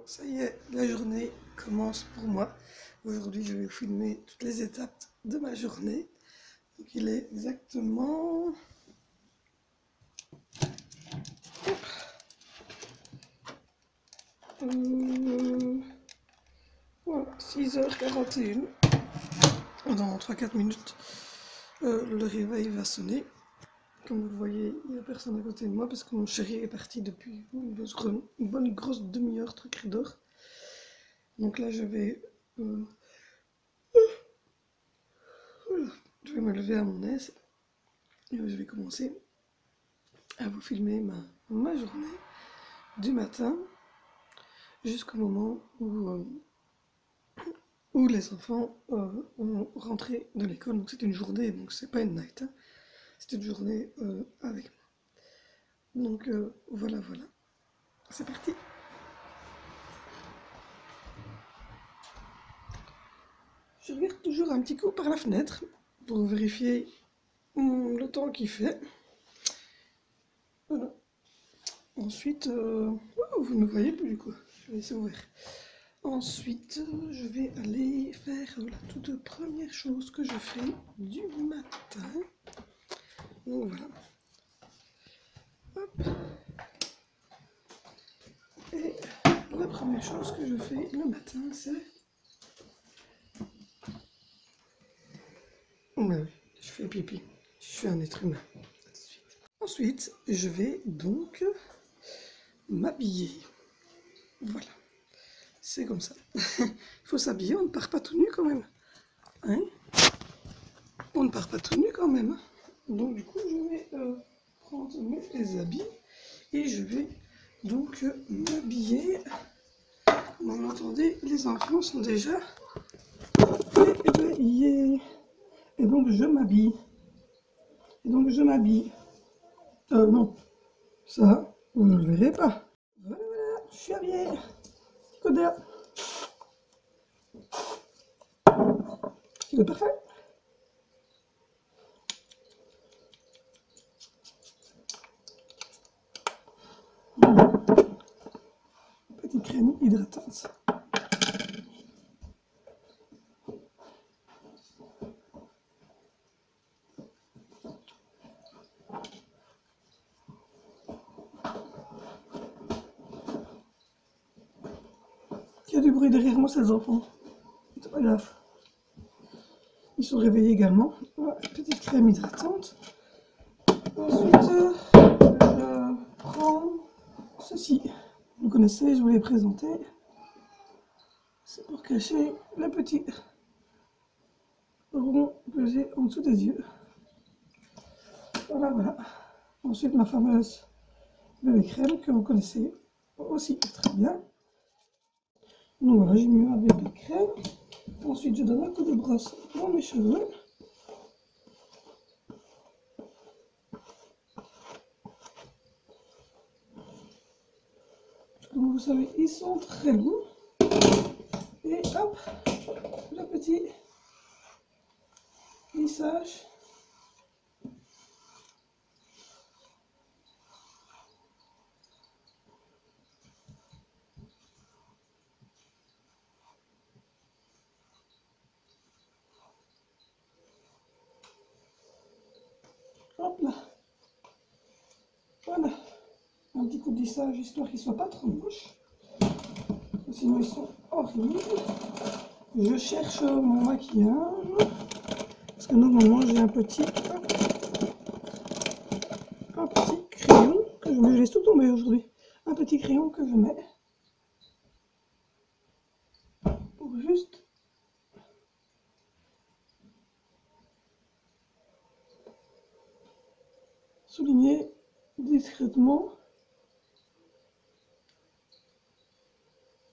Ça y est, la journée commence pour moi. Aujourd'hui, je vais filmer toutes les étapes de ma journée. Donc, il est exactement... Voilà, 6h41. Dans 3-4 minutes, le réveil va sonner. Comme vous le voyez, il n'y a personne à côté de moi parce que mon chéri est parti depuis une bonne grosse demi-heure, truc d'or. Donc là, je vais me lever à mon aise et je vais commencer à vous filmer ma journée du matin jusqu'au moment où les enfants vont rentrer de l'école. Donc c'est une journée, donc c'est pas une night, hein. C'est une journée avec moi. Donc voilà, c'est parti. Je regarde toujours un petit coup par la fenêtre pour vérifier le temps qu'il fait. Voilà. Ensuite, vous ne me voyez plus du coup, je vais laisser ouvert. Ensuite, je vais aller faire la toute première chose que je fais du matin. Donc voilà. Hop. Et la première chose que je fais le matin, c'est... Oui, je fais pipi. Je suis un être humain. Ensuite, je vais donc m'habiller. Voilà. C'est comme ça. Il faut s'habiller, on ne part pas tout nu quand même. Hein? On ne part pas tout nu quand même. Donc du coup, je vais prendre mes habits et je vais donc m'habiller. Comme vous l'entendez, les enfants sont déjà éveillés. Et donc je m'habille. Non, ça, vous ne le verrez pas. Voilà, je suis habillée. Coda. C'est parfait. Petite crème hydratante. Il y a du bruit derrière moi, ces enfants. C'est pas grave. Ils sont réveillés également. Voilà, petite crème hydratante. Ensuite, je prends ceci. Vous connaissez, je vous l'ai présenté. C'est pour cacher le petit rond que j'ai en dessous des yeux. Voilà. Ensuite, ma fameuse bébé crème que vous connaissez aussi très bien. Donc voilà, j'ai mis ma bébé crème. Ensuite, je donne un coup de brosse dans mes cheveux. Comme vous savez, ils sont très longs. Et hop, le petit lissage. Hop là. Voilà. Un petit coup de lissage histoire qu'ils ne soient pas trop moches. Sinon ils sont horribles. Je cherche mon maquillage. Parce que normalement j'ai un petit crayon que je mets. Je laisse tout tomber aujourd'hui. Un petit crayon que je mets. Pour juste souligner discrètement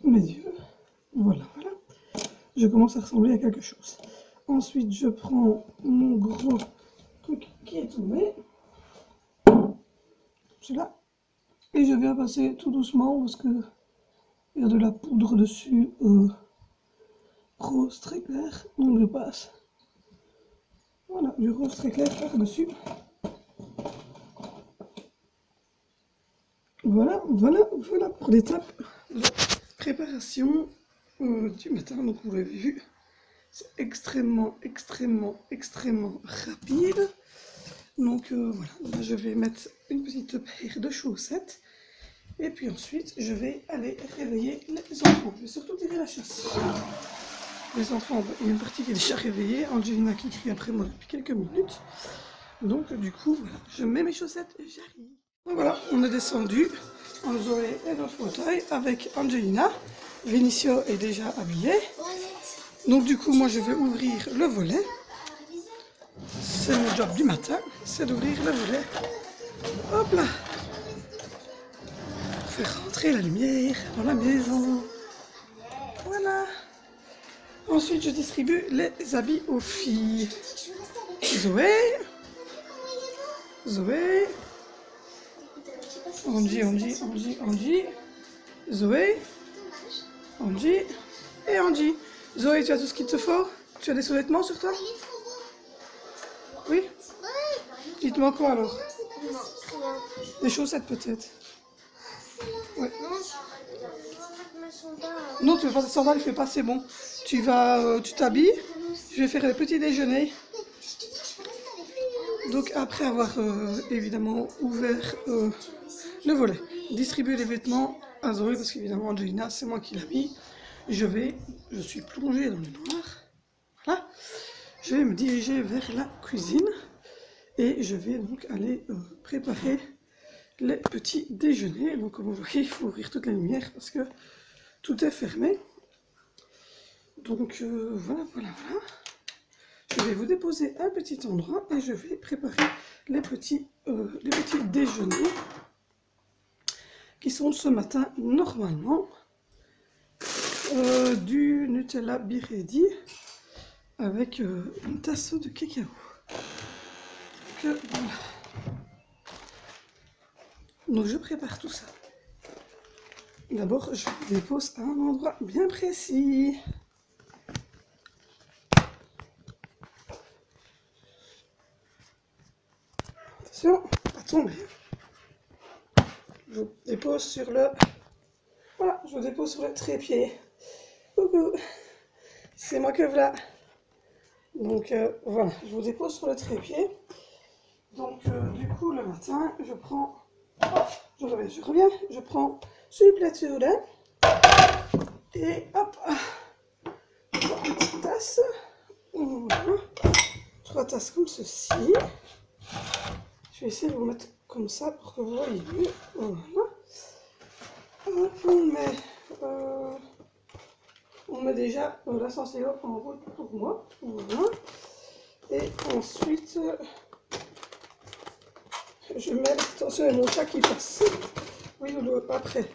mes yeux. Voilà. Je commence à ressembler à quelque chose. Ensuite, je prends mon gros truc qui est tombé. Celui-là. Et je viens passer tout doucement parce que il y a de la poudre dessus. Rose très clair. Donc je passe. Voilà, du rose très clair par-dessus. Voilà pour l'étape préparation du matin. Donc vous l'avez vu, c'est extrêmement rapide. Donc voilà, là, je vais mettre une petite paire de chaussettes. Et puis ensuite, je vais aller réveiller les enfants. Je vais surtout tirer la chasse. Les enfants, il y a une partie qui est déjà réveillée. Angelina qui crie après moi depuis quelques minutes. Donc du coup, voilà, je mets mes chaussettes et j'arrive. Donc voilà, on est descendu. Zoé est dans le fauteuil avec Angelina. Vinicio est déjà habillé. Donc du coup, moi je vais ouvrir le volet. C'est mon job du matin, c'est d'ouvrir le volet. Hop là! Faire rentrer la lumière dans la maison. Voilà. Ensuite, je distribue les habits aux filles. Zoé. Zoé. Angie. Zoé. Angie. Et Angie. Zoé, tu as tout ce qu'il te faut? Tu as des sous-vêtements sur toi? Oui? Il te manque quoi alors? Des chaussettes peut-être? Ouais. Non, tu veux pas de sandales, il fait pas, c'est bon. Tu vas, tu t'habilles. Je vais faire le petit déjeuner. Donc après avoir évidemment ouvert le volet, distribuer les vêtements à Zoé, parce qu'évidemment Angelina, c'est moi qui l'ai mis. Je suis plongée dans le noir. Voilà. Je vais me diriger vers la cuisine et je vais donc aller préparer les petits déjeuners. Donc comme vous voyez, il faut ouvrir toutes les lumières parce que tout est fermé. Donc voilà. Je vais vous déposer un petit endroit et je vais préparer les petits déjeuners qui sont ce matin normalement du Nutella Biredi avec une tasse de cacao. Voilà. Donc je prépare tout ça. D'abord, je le dépose à un endroit bien précis. Attention, pas tomber. Je dépose sur le... Voilà, je dépose sur le trépied. Coucou, c'est moi que voilà. Donc voilà, je vous dépose sur le trépied. Donc du coup, le matin, je prends... Je reviens, je prends ce plateau là. Et hop, 3 petites tasses. Voilà. 3 tasses comme ceci. Je vais essayer de vous mettre comme ça pour que vous voyez mieux. Voilà. Hop, on met déjà l'essentiel en route pour moi. Voilà. Et ensuite, je mets l'extension et mon chat qui passe. Oui, après.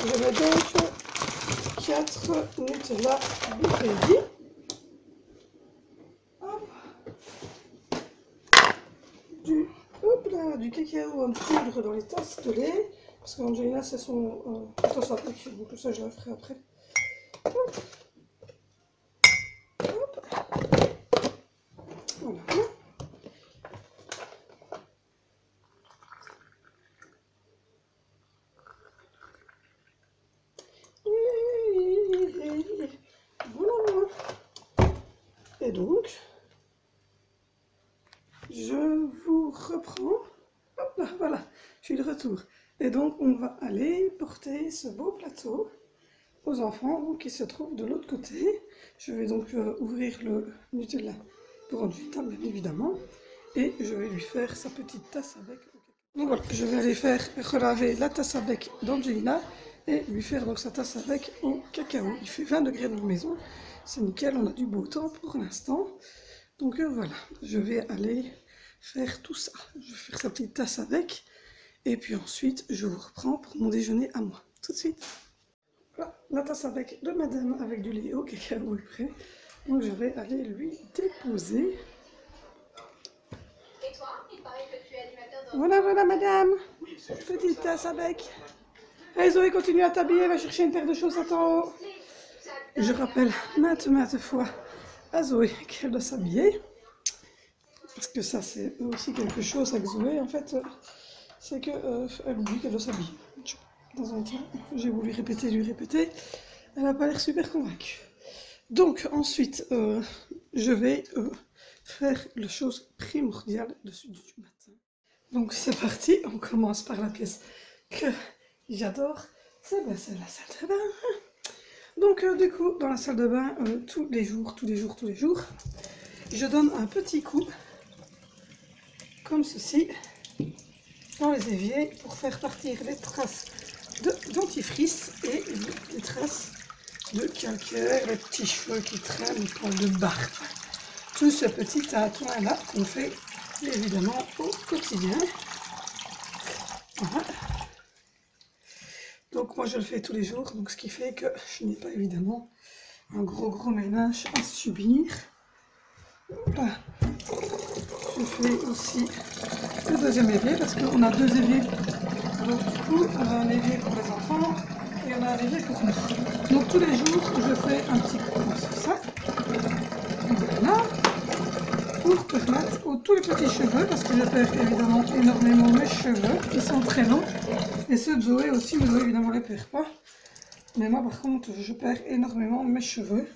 Je mets donc 4 Nutella Biredi. Du cacao en poudre dans les tasses de lait. Parce qu'Angelina, c'est son tasse à bec. Donc tout ça, je la ferai après. Hop. Hop. Voilà. Voilà. Et donc, je vous reprends. Hop là, voilà, je suis de retour. Et donc, on va aller porter ce beau plateau aux enfants qui se trouvent de l'autre côté. Je vais donc ouvrir le Nutella pour Angelina, bien évidemment. Et je vais lui faire sa petite tasse avec. Donc voilà, je vais aller faire relaver la tasse à bec d'Angelina et lui faire donc sa tasse avec au cacao. Il fait 20 degrés dans la maison, c'est nickel, on a du beau temps pour l'instant. Donc voilà, je vais aller faire tout ça. Je vais faire sa petite tasse avec et puis ensuite je vous reprends pour mon déjeuner à moi. Tout de suite. Voilà, la tasse avec de madame avec du lait au cacao est prêt. Donc je vais aller lui déposer. Voilà madame, petite tasse avec. Allez Zoé, continue à t'habiller, va chercher une paire de chaussettes en haut. Je rappelle maintes fois à Zoé qu'elle doit s'habiller. Parce que ça c'est aussi quelque chose avec Zoé en fait, c'est qu'elle oublie qu'elle doit s'habiller. de temps en temps. J'ai voulu répéter, lui répéter. Elle n'a pas l'air super convaincue. Donc ensuite, je vais faire la chose primordiale du matin. Donc c'est parti, on commence par la pièce que j'adore, c'est la salle de bain. Donc du coup, dans la salle de bain, tous les jours, je donne un petit coup, comme ceci, dans les éviers, pour faire partir les traces de dentifrice et les traces de calcaire, les petits cheveux qui traînent, les poils de barbe. Tout ce petit tatouage-là qu'on fait évidemment au quotidien. Voilà. Donc moi je le fais tous les jours, donc ce qui fait que je n'ai pas évidemment un gros ménage à subir. Là, je fais aussi le deuxième évier parce qu'on a deux éviers. Donc du coup, on a un évier pour les enfants et on a un évier pour nous. Donc tous les jours, je fais un petit coup comme ça. Voilà. Pour permettre aux tous les petits cheveux, parce que je perds évidemment énormément mes cheveux, ils sont très longs. Et ceux de Zoé aussi, Zoé évidemment les perd pas. Mais moi par contre, je perds énormément mes cheveux.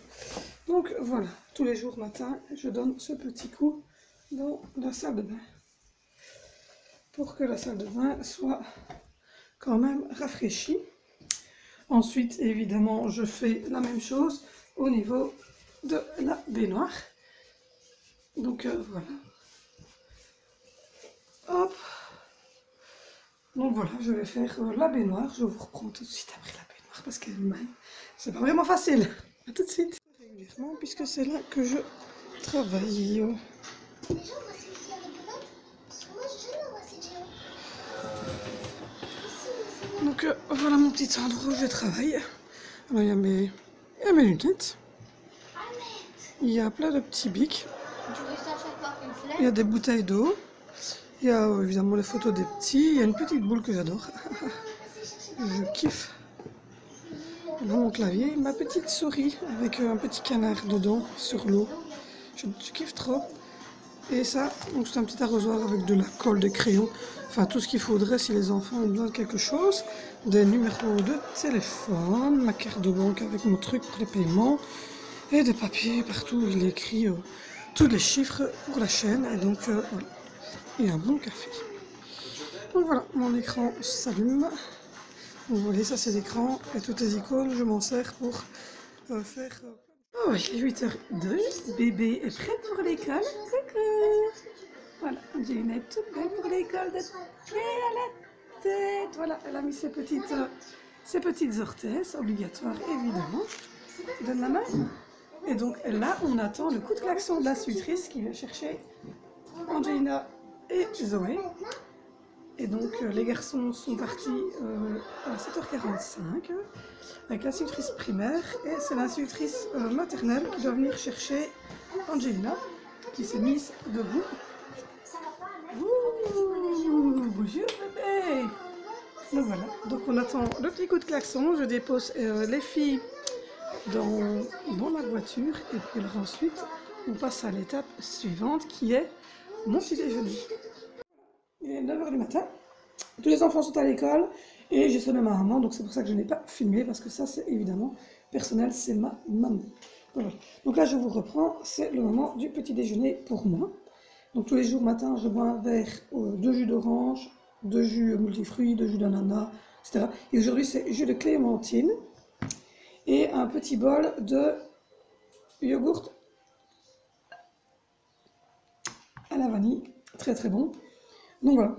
Donc voilà, tous les jours matin, je donne ce petit coup dans la salle de bain. Pour que la salle de bain soit quand même rafraîchie. Ensuite, évidemment, je fais la même chose au niveau de la baignoire. Donc voilà. Hop. Donc voilà, je vais faire la baignoire. Je vous reprends tout de suite après la baignoire parce que c'est pas vraiment facile. A tout de suite. Régulièrement, puisque c'est là que je travaille. Donc voilà mon petit endroit où je travaille. Alors il y a mes lunettes. Il y a plein de petits bics. Il y a des bouteilles d'eau. Il y a évidemment les photos des petits. Il y a une petite boule que j'adore. Je kiffe. Là, mon clavier, ma petite souris avec un petit canard dedans sur l'eau. Je kiffe trop. Et ça, c'est un petit arrosoir avec de la colle, des crayons. Enfin, tout ce qu'il faudrait si les enfants ont besoin de quelque chose. Des numéros de téléphone, ma carte de banque avec mon truc pour les paiements. Et des papiers partout. Il est écrit tous les chiffres pour la chaîne. Et donc, voilà. Et un bon café. Donc voilà, mon écran s'allume. Vous voyez, ça c'est l'écran. Et toutes les icônes, je m'en sers pour faire... Oh, il est 8h02. Bébé est prête pour l'école. Coucou. Voilà, j'ai une aide toute belle pour l'école de pied à la tête. Voilà, elle a mis ses petites orthèses, obligatoires évidemment. Donne la main. Et donc là, on attend le coup de klaxon de la suitrice qui vient chercher Angelina et Zoé. Et donc les garçons sont partis à 7h45 avec l'institutrice primaire et c'est l'institutrice maternelle qui doit venir chercher Angelina qui s'est mise debout. Ouh, bonjour bébé. Donc voilà, donc on attend le petit coup de klaxon, je dépose les filles dans la voiture et puis alors ensuite on passe à l'étape suivante qui est mon petit déjeuner. Il est 9h du matin, tous les enfants sont à l'école et j'ai sonné ma maman, donc c'est pour ça que je n'ai pas filmé parce que ça c'est évidemment personnel, c'est ma maman. Voilà. Donc là je vous reprends, c'est le moment du petit déjeuner pour moi. Donc tous les jours matin je bois un verre de jus d'orange, de jus multifruits, de jus d'ananas, etc. Et aujourd'hui c'est jus de clémentine et un petit bol de yogourt à la vanille, très très bon. Donc voilà,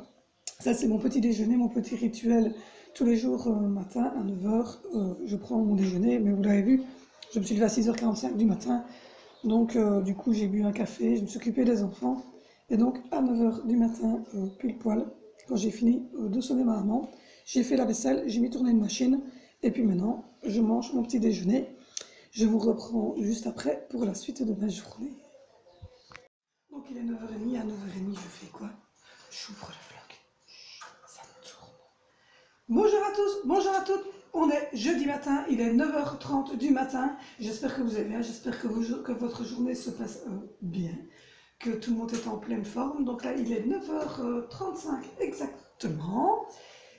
ça c'est mon petit déjeuner, mon petit rituel tous les jours matin à 9h. Je prends mon déjeuner, mais vous l'avez vu, je me suis levée à 6h45 du matin. Donc du coup j'ai bu un café, je me suis occupée des enfants. Et donc à 9h du matin, pile poil, quand j'ai fini de sonner ma maman, j'ai fait la vaisselle, j'ai mis tourner une machine. Et puis maintenant, je mange mon petit déjeuner. Je vous reprends juste après pour la suite de ma journée. Donc il est 9h30, à 9h30 je fais quoi? J'ouvre le vlog. Ça tourne. Bonjour à tous, bonjour à toutes. On est jeudi matin, il est 9h30 du matin. J'espère que vous allez bien, j'espère que votre journée se passe bien, que tout le monde est en pleine forme. Donc là, il est 9h35 exactement.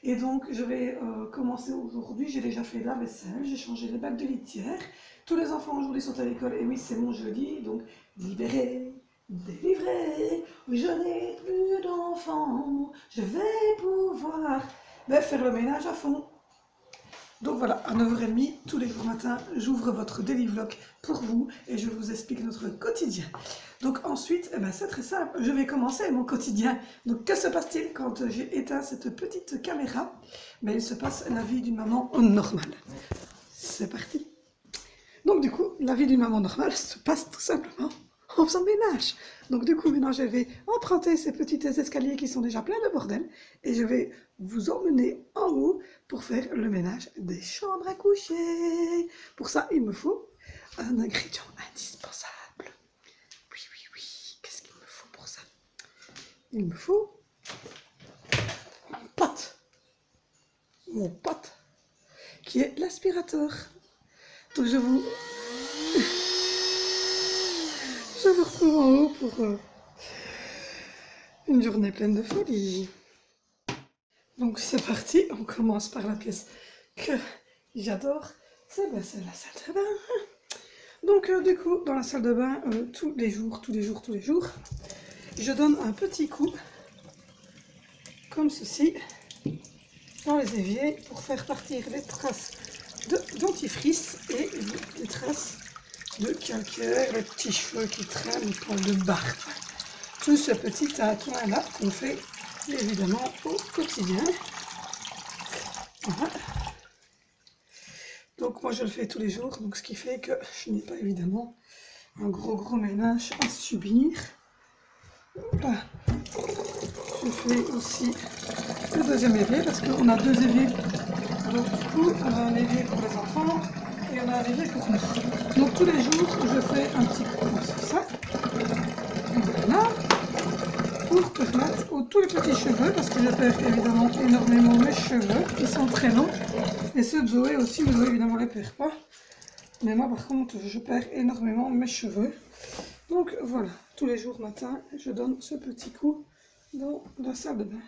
Et donc, je vais commencer aujourd'hui. J'ai déjà fait la vaisselle, j'ai changé les bacs de litière. Tous les enfants aujourd'hui sont à l'école. Et oui, c'est mon jeudi, donc libéré, délivré. Je n'ai plus d'enfants. Je vais pouvoir faire le ménage à fond. Donc voilà, à 9h30, tous les jours matins, j'ouvre votre daily vlog pour vous et je vous explique notre quotidien. Donc ensuite, c'est très simple, je vais commencer mon quotidien. Donc que se passe-t-il quand j'ai éteint cette petite caméra? Il se passe la vie d'une maman normale. C'est parti. Donc du coup, la vie d'une maman normale se passe tout simplement en faisant le ménage. Donc du coup, maintenant je vais emprunter ces petits escaliers qui sont déjà pleins de bordel et je vais vous emmener en haut pour faire le ménage des chambres à coucher. Pour ça, il me faut un ingrédient indispensable. Oui, oui, oui. Qu'est-ce qu'il me faut pour ça? Il me faut mon pote. Mon pote, qui est l'aspirateur. Donc je vous retrouve en haut pour une journée pleine de folie. Donc c'est parti, on commence par la pièce que j'adore, c'est la salle de bain. Donc du coup, dans la salle de bain, tous les jours, je donne un petit coup, comme ceci, dans les éviers, pour faire partir les traces de dentifrice et les traces de calcaire, les petits cheveux qui traînent, les poils de barbe. Tout ce petit tatouage là qu'on fait évidemment au quotidien. Voilà. Donc moi je le fais tous les jours, donc ce qui fait que je n'ai pas évidemment un gros ménage à subir. Là, je fais aussi le deuxième évier parce qu'on a deux éviers. Donc du coup on a un évier pour les enfants et on a un évier pour nous. Donc tous les jours je fais un petit coup comme ça. Voilà. Pour permettre tous les petits cheveux, parce que je perds évidemment énormément mes cheveux, ils sont très longs, et ceux de Zoé aussi, Zoé évidemment les perd pas, mais moi par contre je perds énormément mes cheveux. Donc voilà, tous les jours matin, je donne ce petit coup dans la salle de bain,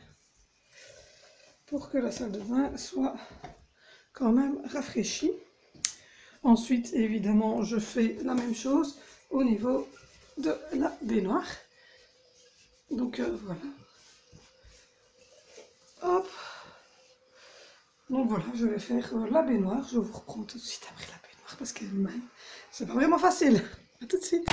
pour que la salle de bain soit quand même rafraîchie. Ensuite évidemment je fais la même chose au niveau de la baignoire. Donc voilà. Hop. Donc voilà, je vais faire la baignoire. Je vous reprends tout de suite après la baignoire parce que c'est pas vraiment facile. A tout de suite.